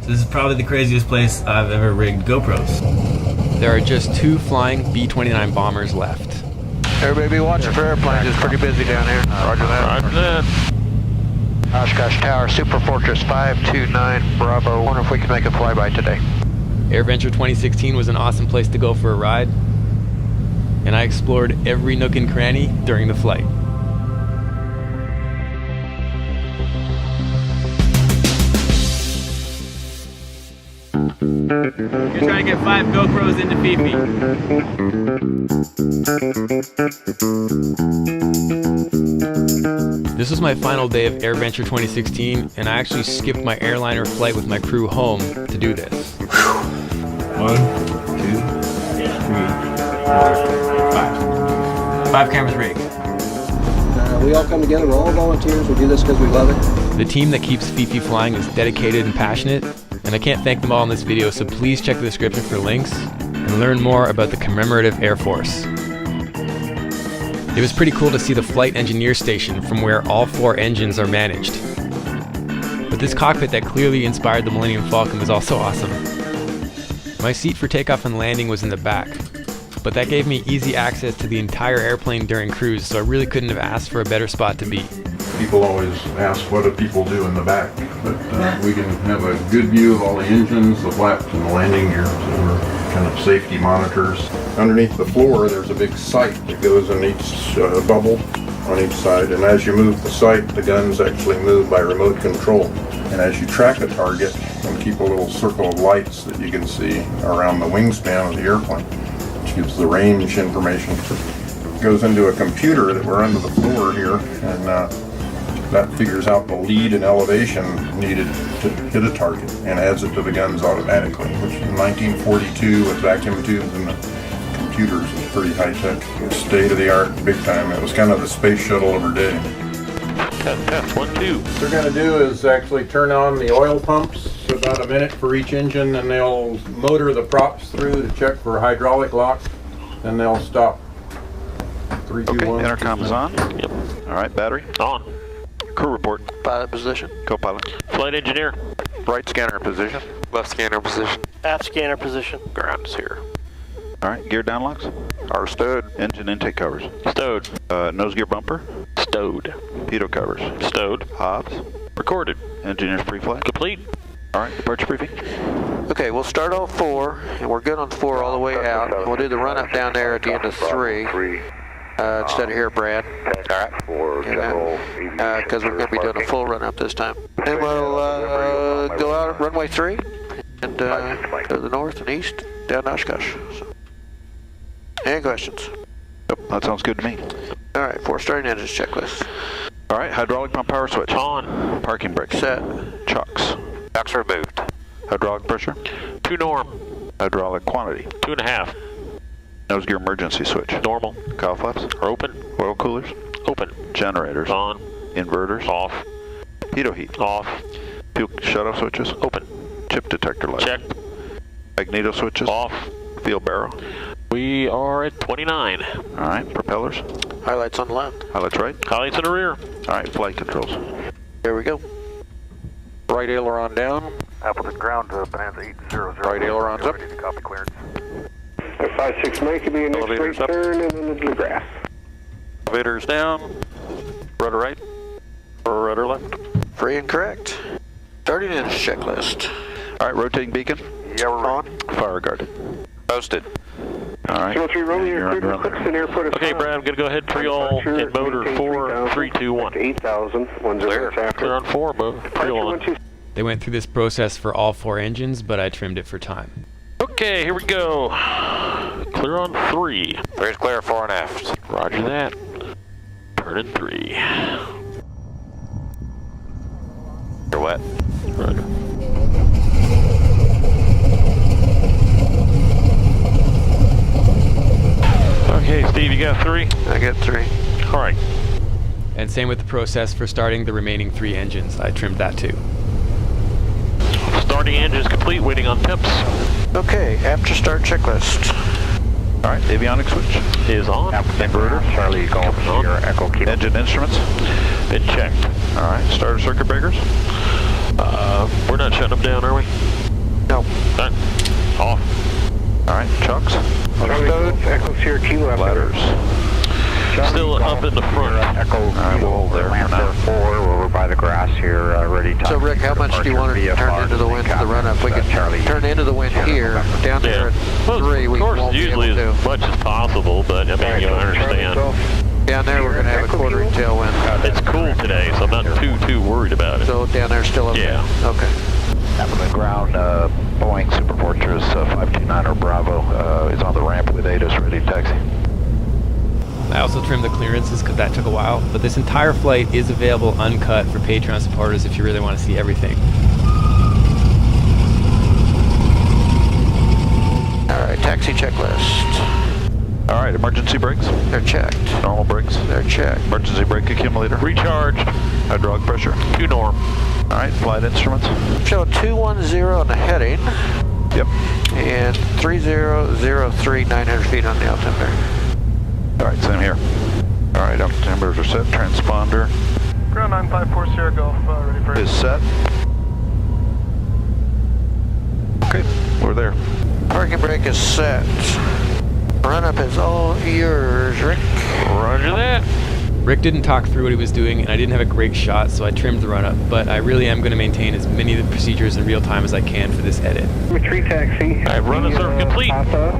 So this is probably the craziest place I've ever rigged GoPros. There are just 2 flying B29 bombers left. Everybody be watching for airplanes. It's pretty busy down here. Roger that. Roger that. Oshkosh Tower, Super Fortress 529 Bravo. I wonder if we can make a flyby today. AirVenture 2016 was an awesome place to go for a ride, and I explored every nook and cranny during the flight. You're trying to get 5 GoPros into Fifi. This was my final day of AirVenture 2016, and I actually skipped my airliner flight with my crew home to do this. 1, 2, 3, 4, 5. 5 cameras rigged. We all come together, we're all volunteers, we do this because we love it. The team that keeps Fifi flying is dedicated and passionate, and I can't thank them all in this video, so please check the description for links and learn more about the commemorative Air Force. It was pretty cool to see the flight engineer station from where all 4 engines are managed. But this cockpit that clearly inspired the Millennium Falcon was also awesome. My seat for takeoff and landing was in the back, but that gave me easy access to the entire airplane during cruise, so I really couldn't have asked for a better spot to be. People always ask what do people do in the back, but we can have a good view of all the engines, the flaps, and the landing gear, so we're kind of safety monitors. Underneath the floor there's a big sight that goes in each bubble on each side, and as you move the sight, the guns actually move by remote control. And as you track a target, and keep a little circle of lights that you can see around the wingspan of the airplane, which gives the range information. It goes into a computer that we're under the floor here, and that figures out the lead and elevation needed to hit a target and adds it to the guns automatically, which in 1942 with vacuum tubes and the computers was pretty high tech. State of the art, big time. It was kind of the space shuttle of our day. Test, 1, 2. What they're going to do is actually turn on the oil pumps, about a minute for each engine, and they'll motor the props through to check for hydraulic lock, and they'll stop. 3, 2, 1. Okay, intercom is on. Yep. All right, battery. On. Crew report. Pilot position. Co-pilot. Flight engineer. Right scanner in position. Left scanner position. Aft scanner position. Ground is here. All right, gear down locks. Are stowed. Engine intake covers. Stowed. Nose gear bumper. Stowed. Pitot covers. Stowed. Hobs. Recorded. Engineer's pre-flight. Complete. All right, departure briefing. Okay, we'll start on 4, and we're good on 4 all the way out. We'll do the run up down there at the end of 3. Instead of here, Brad. Alright. Because we're going to be doing a full run up this time. And we'll go out runway 3 and go to the north and east down to Oshkosh. So. Any questions? Yep, that sounds good to me. Alright, 4 starting engines checklist. All right, hydraulic pump power switch. On. Parking brake. Set. Chocks. Chocks removed. Hydraulic pressure. 2 norm. Hydraulic quantity. 2.5. Nose gear emergency switch. Normal. Cowl flaps. Open. Oil coolers. Open. Generators. On. Inverters. Off. Pitot heat. Off. Fuel shutoff switches. Open. Chip detector light. Check. Magneto switches. Off. Fuel barrel. We are at 29. All right, propellers. Highlights on the left. Highlights right. Highlights in the rear. All right, flight controls. Here we go. Right aileron down. Appleton ground to Bonanza 800. Right aileron's up. Ready to copy clearance. 56 May could be a next Elevators straight up. turn and then into the grass. Elevators down. Rudder right. Or rudder left. Free and correct. Starting engine checklist. All right, rotating beacon. Yeah, we're On. Fire guarded. Posted. All right. 03 Romeo, You're your crew under to Clixton Airport is Okay, fine. Brad, I'm going to go ahead and pre-all in motor 4, 3, 2, 1. 8,000, 10 Clear. after. Clear on 4, move. Pre-all on. They went through this process for all 4 engines, but I trimmed it for time. Okay, here we go. Clear on 3. There's clear fore and aft. Roger that. Turning 3. You're wet. Roger. Okay, Steve, you got 3? I got 3. All right. And same with the process for starting the remaining 3 engines. I trimmed that too. Starting engines complete, waiting on temps. Okay, after start checklist. All right, avionics switch. Is on. Inverter. Charlie Golf Sierra Echo Kilo. Engine instruments. Been checked. All right, starter circuit breakers. We're not shutting them down, are we? Off. All right, chunks. Echo Sierra Kilo. Ladders. Still up in the front. Echo Kilo, there for land now. 4, over by the grass here, ready to... So Rick, how much do you want to turn into the wind for the run-up? We could turn into the wind here, down there at 3. Of We course, won't be able usually to. as much as possible, but I mean, you understand. Down there, we're going to have a quartering tailwind. It's cool today, so I'm not too worried about it. So down there still okay? Yeah. Okay. Up on the ground, Boeing Super Fortress 529er Bravo is on the ramp with ATIS ready to taxi. I also trimmed the clearances because that took a while, but this entire flight is available uncut for Patreon supporters if you really want to see everything. All right, taxi checklist. All right, emergency brakes. They're checked. Normal brakes. They're checked. Emergency brake accumulator. Recharge. Hydraulic pressure. To norm. All right, flight instruments. Show 210 on the heading Yep. and 3003, 900 feet on the altimeter. All right, same here. All right, altimeters are set. Transponder Ground 954 Sierra Golf, ready for is set. Okay, we're there. Parking brake is set. Run-up is all yours, Rick. Roger that. Rick didn't talk through what he was doing, and I didn't have a great shot, so I trimmed the run-up, but I really am going to maintain as many of the procedures in real time as I can for this edit. Retreat taxi. I've run a circle complete. Papa,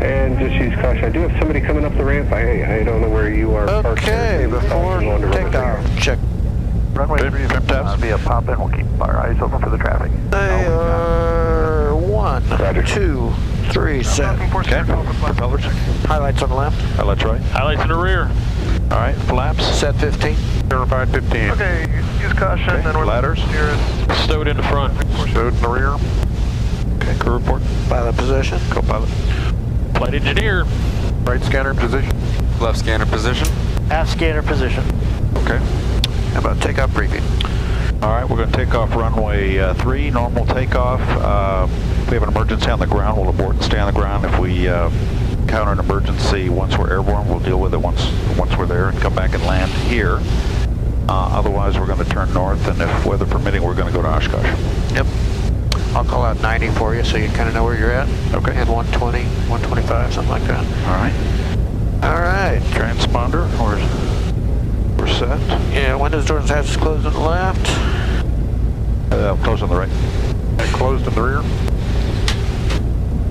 and just use caution. I do have somebody coming up the ramp. I don't know where you are. Okay, before takeoff, check. Runway 3 trim tabs. be a pop-in. We'll keep our eyes open for the traffic. They are 1, 2, 3, set. Okay, propellers. Highlights on the left. Highlights right. Highlights in the rear. All right, flaps. Set 15. Verified 15. Okay, use caution. Okay, Then we're ladders. Stowed in the front. Stowed in the rear. Okay, crew report. Pilot position. Co-pilot. Flight engineer. Right scanner position. Left scanner position. Aft scanner position. Okay. How about takeoff preview? All right, we're going to take off runway 3, normal takeoff. If we have an emergency on the ground, we'll abort and stay on the ground. If we encounter an emergency once we're airborne, we'll deal with it once we're there and come back and land here. Otherwise, we're going to turn north, and if weather permitting, we're going to go to Oshkosh. Yep. I'll call out 90 for you so you kind of know where you're at. Okay. And 120, 125, something like that. All right. All right. Transponder, we're set. Yeah, windows, doors, and hatches closed on the left. Close on the right. And closed in the rear.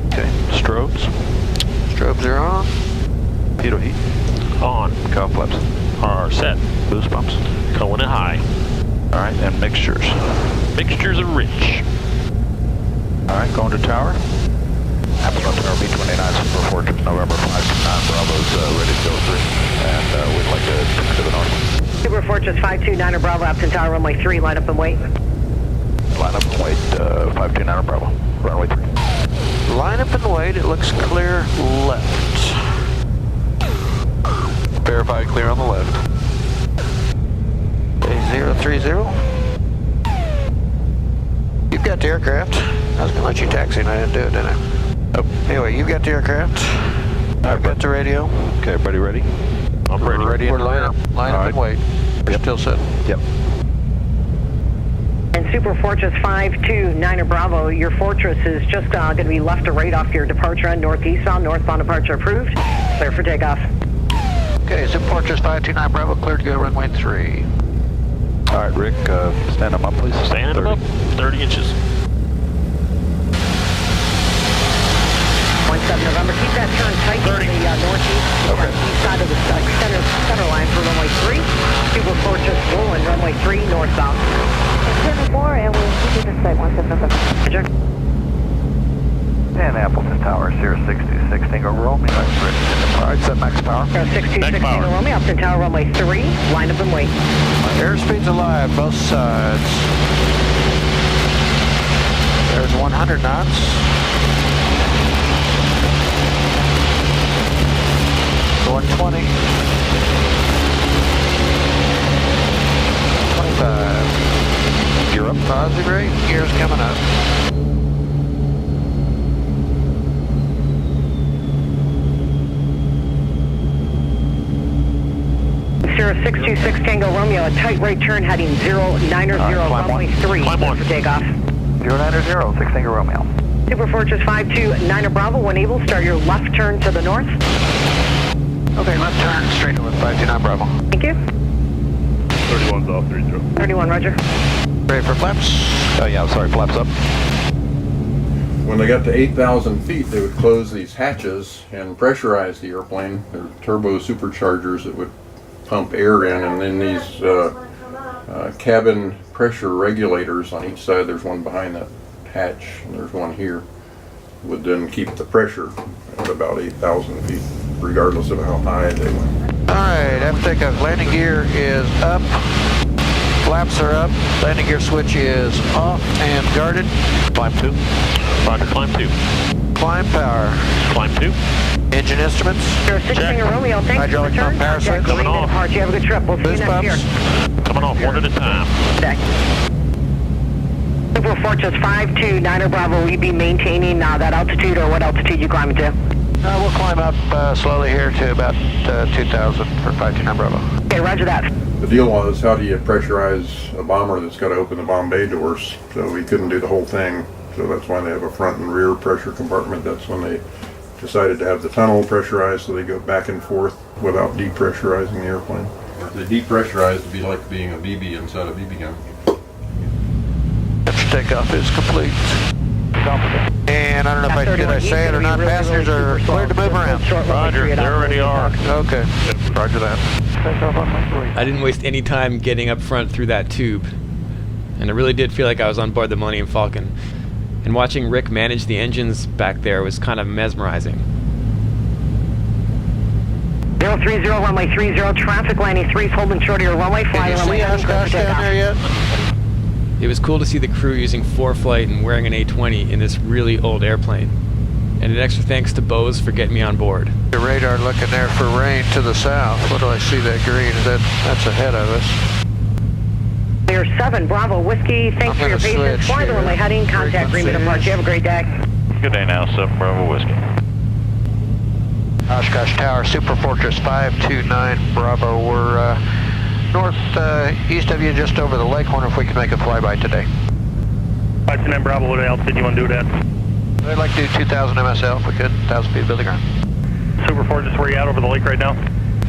Okay, strobes. Strobes are on. Pitot heat. On. Cow flaps. Are set. Boost pumps. Going it high. All right, and mixtures. Mixtures are rich. All right, going to tower. Appleton Tower B29 Super Fortress, November 529 Bravo's ready to go 3. And we'd like to take to the north. Super Fortress 529er Bravo, Upton Tower, runway 3, line up and wait. Line up and wait, 529 Bravo, runway 3. Line up and wait. It looks clear left. Verify clear on the left. Okay, 030. You've got the aircraft. I was going to let you taxi and I didn't do it, didn't I? Nope. Anyway, you've got the aircraft. I've got the radio. Okay, everybody ready? I'm ready. We're line up and wait. We're still set. Yep. And Super Fortress 529er Bravo, your Fortress is just going to be left to right off your departure end, northeastbound, northbound departure approved. Clear for takeoff. Okay, Super Fortress 529 Bravo, cleared to go runway 3. All right, Rick, stand them up, please. Stand them up. 30 inches. 17 November, keep that turn tight to the northeast, east side of the center line for runway 3. Super Fortress rolling runway 3 northbound. 74, and we'll keep you to site 17 November. Roger. And Appleton Tower, Sierra 626 Tango Romeo. All right, set max power. 626 Tango Romeo, Upton Tower, runway 3, line up and wait. Airspeed's alive, both sides. There's 100 knots. 120. 25. Gear up. Positive rate, gears coming up. Sierra 626 Tango Romeo, a tight right turn heading 090, runway 3, Climb on. for takeoff. 090, 6 Tango Romeo. Super Fortress 529 Bravo, when able, start your left turn to the north. Okay, left turn, straight north, 529 Bravo. Thank you. 31's off, 30. 31, roger. Ready for flaps? Oh yeah, sorry, flaps up. When they got to 8,000 feet, they would close these hatches and pressurize the airplane. They're turbo superchargers that would pump air in, and then these cabin pressure regulators on each side. There's one behind that hatch, and there's one here. Would then keep the pressure at about 8,000 feet, regardless of how high they went. All right, after takeoff, landing gear is up. Flaps are up. Landing gear switch is off and guarded. Climb 2. Roger, climb 2. Climb power. Climb 2. Engine instruments. You're 16 Romeo, thanks for Hydraulic the turn. pump power switch. Coming off. You have a good trip. We'll see you Boost next year. pumps. Coming off one at a time. Okay. Super Fortress 529 Bravo, will you be maintaining that altitude, or what altitude you climbing to? We'll climb up slowly here to about 2,000 for 529 Bravo. Okay, roger that. The deal was, how do you pressurize a bomber that's got to open the bomb bay doors? So we couldn't do the whole thing. So that's why they have a front and rear pressure compartment. That's when they decided to have the tunnel pressurized, so they go back and forth without depressurizing the airplane. If they depressurized, it'd be like being a BB inside a BB gun. After takeoff is complete. And I don't know if did I say it or not, passengers are cleared to move around. Roger, they already are. Okay, roger that. I didn't waste any time getting up front through that tube, and it really did feel like I was on board the Millennium Falcon. And watching Rick manage the engines back there was kind of mesmerizing. 030, runway 30, traffic landing 3's holding short of your runway. Fly Can you runway see Oshkosh down there yet? It was cool to see the crew using ForeFlight and wearing an A20 in this really old airplane. And an extra thanks to Bose for getting me on board. The radar looking there for rain to the south. What do I see that green? That's ahead of us. Clear 7, Bravo, Whiskey. Thanks for your patience. Fly the runway heading. Contact Greenman approach. You have a great day. Good day now, 7 Bravo Whiskey. Oshkosh Tower, Super Fortress 529 Bravo. We're northeast of you, just over the lake. Wonder if we can make a flyby today. 529 Bravo, what altitude you want to do it at? I'd like to do 2,000 MSL if we could, 1,000 feet above the ground. Super Fortress, where you at over the lake right now?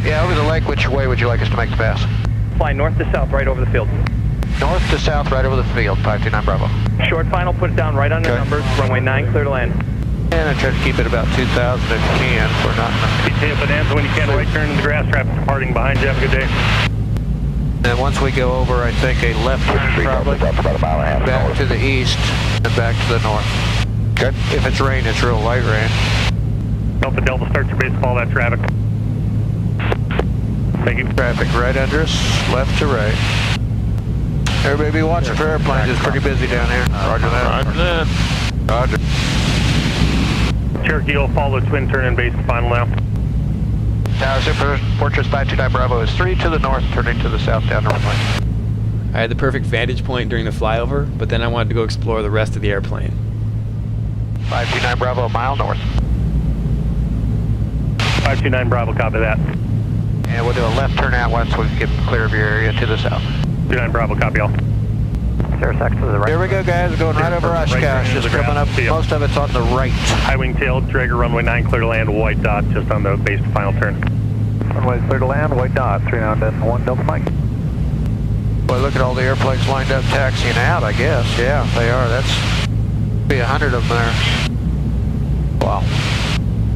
Yeah, over the lake. Which way would you like us to make the pass? Fly north to south, right over the field. North to south, right over the field, 529 Bravo. Short final, put it down right on the numbers. Runway 9, clear to land. And I try to keep it about 2,000 if you can. We're not. Hit Bonanza when you can, right turn in the grass trap departing behind you. Have a good day. And once we go over, I think a left turn probably back to the east and back to the north. Okay. If it's rain, it's real light rain. Delta Delta, start your base, follow that traffic. Thank you. Traffic right under us, left to right. Everybody be watching for airplanes. It's pretty busy down here. Roger that. Roger that. Roger. Cherokee will follow twin turn in base final now. Tower Super Fortress 529 Bravo is 3 to the north, turning to the south down the runway. I had the perfect vantage point during the flyover, but then I wanted to go explore the rest of the airplane. 529 Bravo, a mile north. 529 Bravo, copy that. And we'll do a left turn out once we get clear of your area to the south. 29 Bravo, copy all. 06 to the right. Here we go, guys. Going right over Oshkosh. Just coming up. Most of it's on the right. High wing tail, Drager, runway 9, clear to land, white dot, just on the base final turn. Runway clear to land, white dot, 3 now, then 1 double mic. Boy, look at all the airplanes lined up taxiing out, I guess. Yeah, they are. That's be 100 of them there. Wow.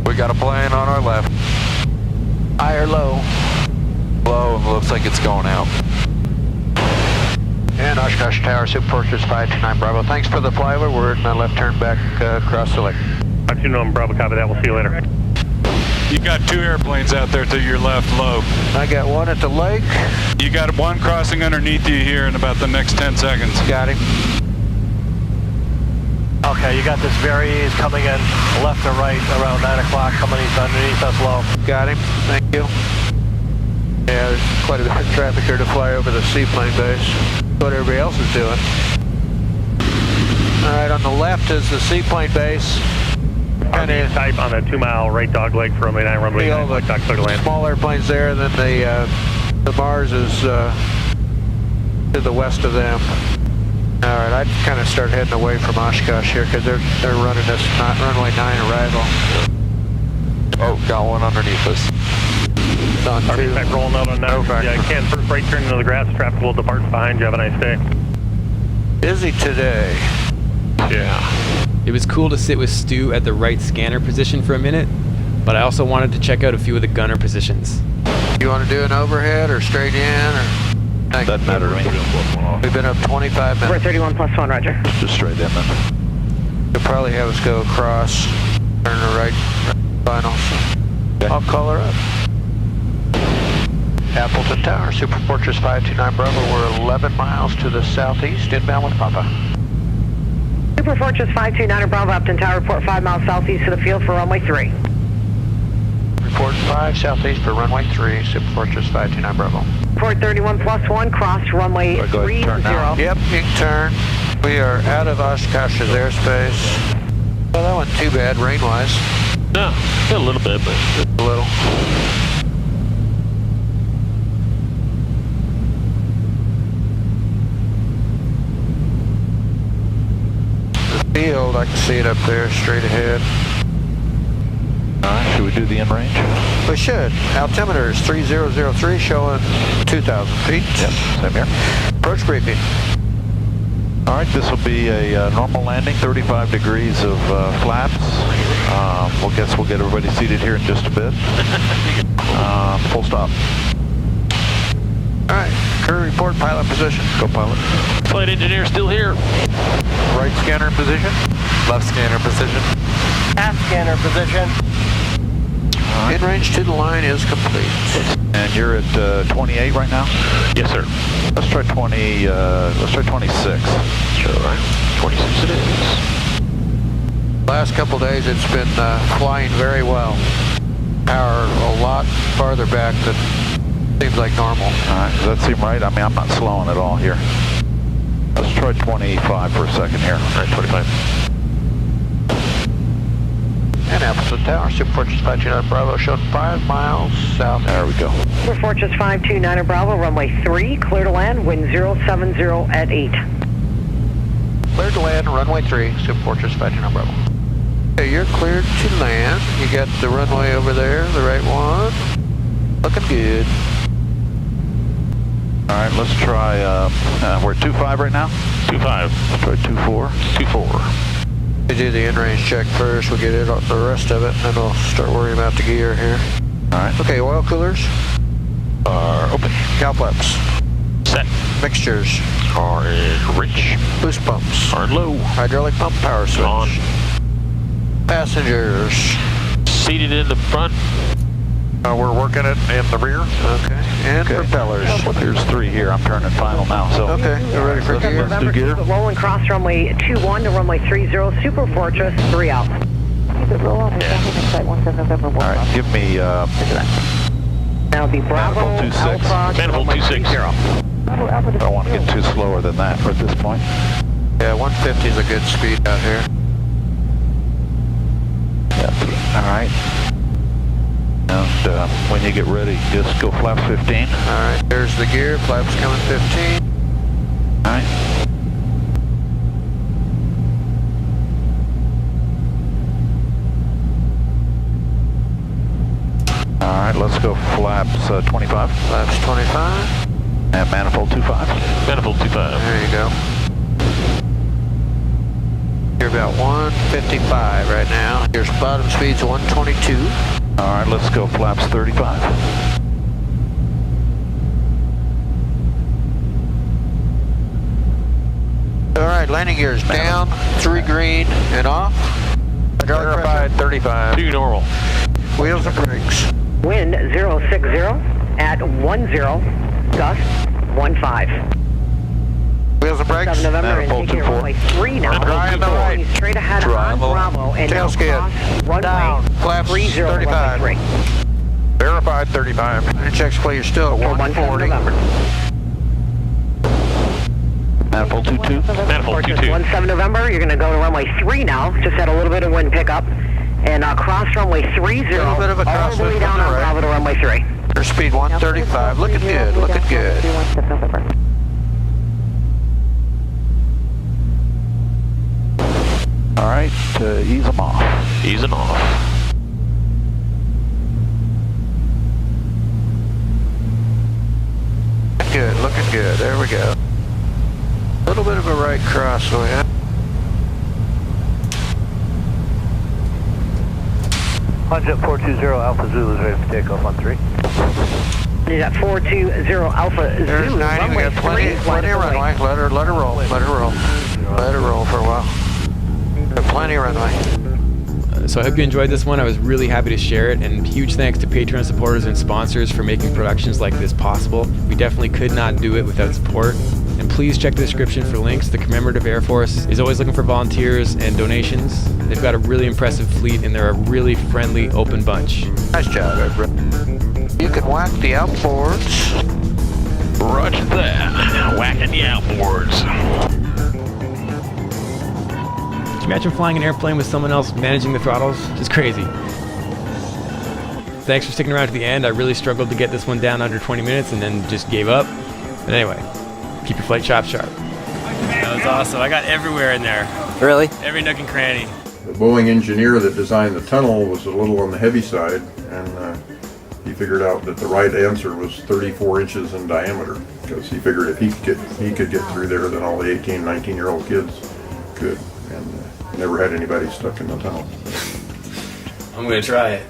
We got a plane on our left. High or low? Low, looks like it's going out. And Oshkosh Tower, Super Fortress 529 Bravo. Thanks for the flyover. We're in a left turn back across the lake. 529 Bravo, copy that. We'll see you later. You got 2 airplanes out there to your left, low. I got one at the lake. You got one crossing underneath you here in about the next 10 seconds. Got him. Okay, you got this very ease coming in left to right around 9 o'clock, coming east underneath us low. Got him. Thank you. Yeah, there's quite a bit of traffic here to fly over the seaplane base. What everybody else is doing. All right, on the left is the seaplane base. Kind of type on a 2-mile right dog leg for runway 9, runway 9, white dot, clear to land. Small airplanes there, and then the Mars is to the west of them. All right, I'd kind of start heading away from Oshkosh here because they're running this runway 9 arrival. Oh, got one underneath us. On two. Back rolling out on now. Yeah, Ken, first right turn into the grass trap. We'll depart behind you. Have a nice day. Busy today. Yeah. It was cool to sit with Stu at the right scanner position for a minute, but I also wanted to check out a few of the gunner positions. You want to do an overhead or straight in? Or Doesn't matter to me. We've been up 25 minutes. 431+1, roger. Just straight in then. You'll probably have us go across, turn the right final. Okay. I'll call her up. Appleton Tower, Super Fortress 529 Bravo. We're 11 miles to the southeast, inbound with Papa. Super Fortress 529 Bravo, Upton Tower, report 5 miles southeast to the field for runway 3. Report 5 southeast for runway 3, Super Fortress 529 Bravo. Report 31+1, cross runway 30. Yep, you can turn. We are out of Oshkosh's airspace. Well, that wasn't too bad rain-wise. No, a little bit, but a little. Field, I can see it up there, straight ahead. Alright, should we do the in-range? We should. Altimeter is 3003, showing 2,000 feet. Yep, same here. Approach briefing. Alright, this will be a normal landing, 35 degrees of flaps. We'll get everybody seated here in just a bit. Full stop. Alright, crew report, pilot position. Go pilot. flight engineer still here. Right scanner position. Left scanner position. Aft scanner position. In range to the line is complete. And you're at 28 right now? Yes, sir. Let's try 20. Let's try 26. Sure, right. 26 it is. Last couple days it's been flying very well. Power a lot farther back than seems like normal. All right, does that seem right? I mean, I'm not slowing at all here. Let's try 25 for a second here. All right, 25. And Appleton Tower, Super Fortress 529 Bravo, showed 5 miles south. There we go. Super Fortress 529 Bravo, runway 3, clear to land, wind 070 at 8. Cleared to land, runway 3, Super Fortress 529 Bravo. Okay, you're cleared to land. You got the runway over there, the right one. Looking good. All right, let's try, we're at 25 right now? 25. Let's try 24. 24. We do the in-range check first, we'll get it the rest of it, and then we'll start worrying about the gear here. All right. Okay, oil coolers Are open. cow flaps, Set. mixtures, Are rich. boost pumps, Are low. hydraulic pump power switch, On. passengers. Seated in the front. We're working it in the rear. Okay, and propellers. Well, there's 3 here. I'm turning final now. So Okay, we're ready for gear. Let's do gear. Rolling cross runway 21 to runway 30, Super Fortress 3 out. Keep it roll off and traffic in sight 17 November. All right, give me Now be Bravo, Manifold 26. Alpha, Manifold runway 26. 30. I don't want to get too slower than that at this point. Yeah, 150 is a good speed out here. Yeah. All right. And when you get ready, just go flaps 15. All right, there's the gear, flaps coming 15. All right. All right, let's go flaps 25. Flaps 25. And manifold 25. Manifold 25. There you go. You're about 155 right now. Your bottom speed's 122. All right, let's go flaps 35. All right, landing gears down, 3 green, and off. Verified 35. 2 normal. Wheels and brakes. Wind 060 at 10, gust 15. Wheels and brakes. 7 November, Manifold and take 24. runway 3 now. Dry on the right. Straight ahead Dry on on the left. Bravo, and Tail now skid. cross runway Down. Flaps 30, 35. runway 3. Verified 35. And checks play, you're still at 140. November. Manifold 22. Manifold 22. 17 November, you're going to go to runway 3 now. Just had a little bit of wind pickup. And cross runway 30, Little bit of a all the way crosswind down from the on right. Bravo to runway 3. Your speed 135. Looking good, looking good. All right, ease them off. Ease them off. Good, looking good. There we go. A little bit of a right crosswind. Jet 420 Alpha Zulu is ready for takeoff on 3. You got 420 Alpha There's Zulu. 90, we got plenty of runway. Let her roll, let her roll. Let her roll for a while. Got plenty of runway. So I hope you enjoyed this one. I was really happy to share it, and huge thanks to Patreon supporters and sponsors for making productions like this possible. We definitely could not do it without support. And please check the description for links. The Commemorative Air Force is always looking for volunteers and donations. They've got a really impressive fleet, and they're a really friendly, open bunch. Nice job, everybody. You can whack the outboards. Roger that. Whacking the outboards. Can you imagine flying an airplane with someone else managing the throttles? Just crazy. Thanks for sticking around to the end. I really struggled to get this one down under 20 minutes and then just gave up. But anyway, keep your flight shop sharp. That was awesome. I got everywhere in there. Really? Every nook and cranny. The Boeing engineer that designed the tunnel was a little on the heavy side, and he figured out that the right answer was 34 inches in diameter, because he figured if he could get through there, then all the 18, 19-year-old kids could, and never had anybody stuck in the tunnel. I'm gonna try it.